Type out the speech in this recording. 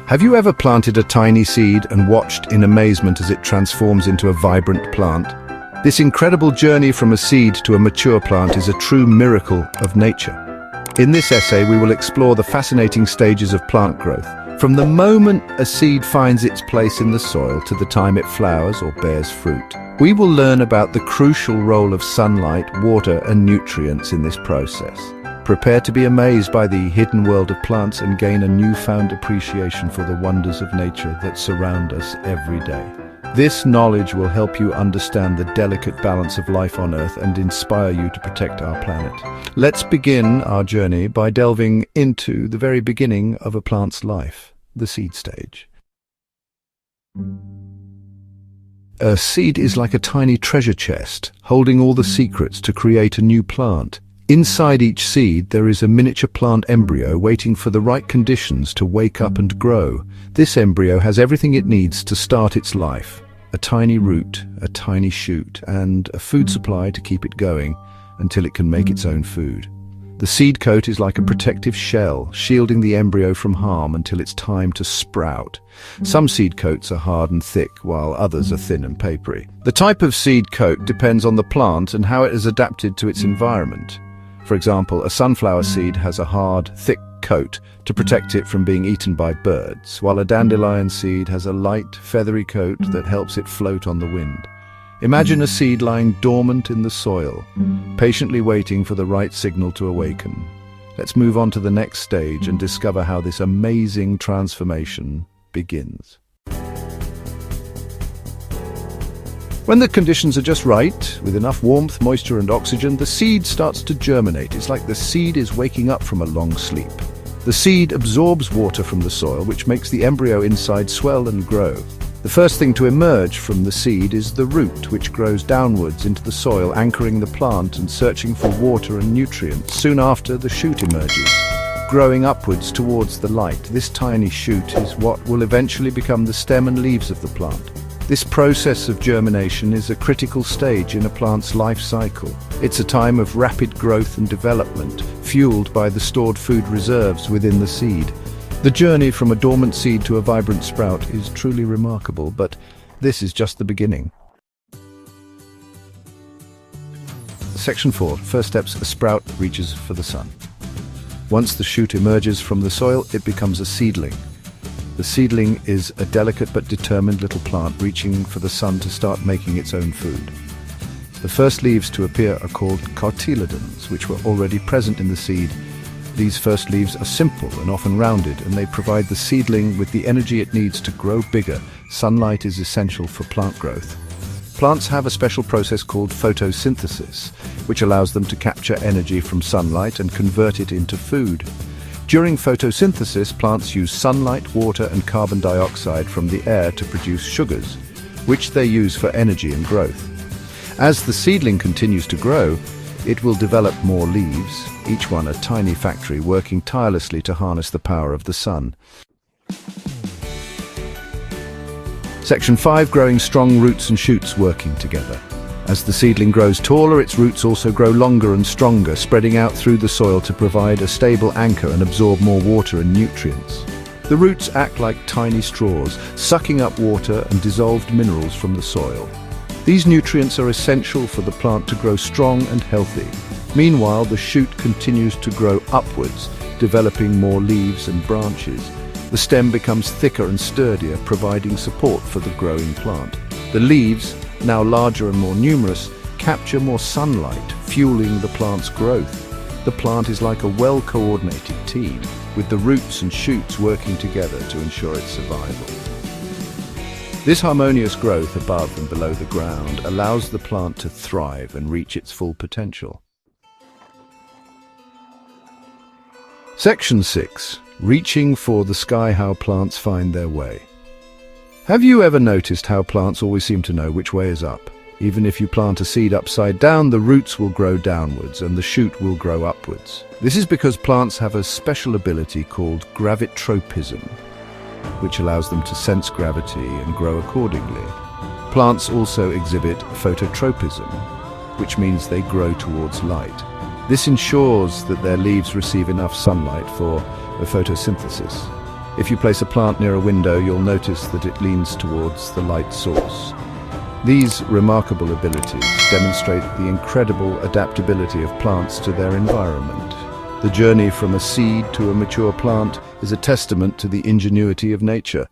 Have you ever planted a tiny seed and watched in amazement as it transforms into a vibrant plant? This incredible journey from a seed to a mature plant is a true miracle of nature. In this essay, we will explore the fascinating stages of plant growth, from the moment a seed finds its place in the soil to the time it flowers or bears fruit. We will learn about the crucial role of sunlight, water, and nutrients in this process. Prepare to be amazed by the hidden world of plants and gain a newfound appreciation for the wonders of nature that surround us every day. This knowledge will help you understand the delicate balance of life on Earth and inspire you to protect our planet. Let's begin our journey by delving into the very beginning of a plant's life, the seed stage. A seed is like a tiny treasure chest, holding all the secrets to create a new plant. Inside each seed, there is a miniature plant embryo waiting for the right conditions to wake up and grow. This embryo has everything it needs to start its life: a tiny root, a tiny shoot, and a food supply to keep it going until it can make its own food. The seed coat is like a protective shell, shielding the embryo from harm until it's time to sprout. Some seed coats are hard and thick, while others are thin and papery. The type of seed coat depends on the plant and how it is adapted to its environment. For example, a sunflower seed has a hard, thick coat to protect it from being eaten by birds, while a dandelion seed has a light, feathery coat that helps it float on the wind. Imagine a seed lying dormant in the soil, patiently waiting for the right signal to awaken. Let's move on to the next stage and discover how this amazing transformation begins. When the conditions are just right, with enough warmth, moisture and oxygen, the seed starts to germinate. It's like the seed is waking up from a long sleep. The seed absorbs water from the soil, which makes the embryo inside swell and grow. The first thing to emerge from the seed is the root, which grows downwards into the soil, anchoring the plant and searching for water and nutrients. Soon after, the shoot emerges, growing upwards towards the light. This tiny shoot is what will eventually become the stem and leaves of the plant. This process of germination is a critical stage in a plant's life cycle. It's a time of rapid growth and development, fueled by the stored food reserves within the seed. The journey from a dormant seed to a vibrant sprout is truly remarkable, but this is just the beginning. Section 4. First steps: a sprout reaches for the sun. Once the shoot emerges from the soil, it becomes a seedling. The seedling is a delicate but determined little plant reaching for the sun to start making its own food. The first leaves to appear are called cotyledons, which were already present in the seed. These first leaves are simple and often rounded, and they provide the seedling with the energy it needs to grow bigger. Sunlight is essential for plant growth. Plants have a special process called photosynthesis, which allows them to capture energy from sunlight and convert it into food. During photosynthesis, plants use sunlight, water, and carbon dioxide from the air to produce sugars, which they use for energy and growth. As the seedling continues to grow, it will develop more leaves, each one a tiny factory working tirelessly to harness the power of the sun. Section 5. Growing strong roots and shoots working together. As the seedling grows taller, its roots also grow longer and stronger, spreading out through the soil to provide a stable anchor and absorb more water and nutrients. The roots act like tiny straws, sucking up water and dissolved minerals from the soil. These nutrients are essential for the plant to grow strong and healthy. Meanwhile, the shoot continues to grow upwards, developing more leaves and branches. The stem becomes thicker and sturdier, providing support for the growing plant. The leaves, now larger and more numerous, capture more sunlight, fueling the plant's growth. The plant is like a well-coordinated team, with the roots and shoots working together to ensure its survival. This harmonious growth above and below the ground allows the plant to thrive and reach its full potential. Section 6. Reaching for the sky: how plants find their way. Have you ever noticed how plants always seem to know which way is up? Even if you plant a seed upside down, the roots will grow downwards and the shoot will grow upwards. This is because plants have a special ability called gravitropism, which allows them to sense gravity and grow accordingly. Plants also exhibit phototropism, which means they grow towards light. This ensures that their leaves receive enough sunlight for photosynthesis. If you place a plant near a window, you'll notice that it leans towards the light source. These remarkable abilities demonstrate the incredible adaptability of plants to their environment. The journey from a seed to a mature plant is a testament to the ingenuity of nature.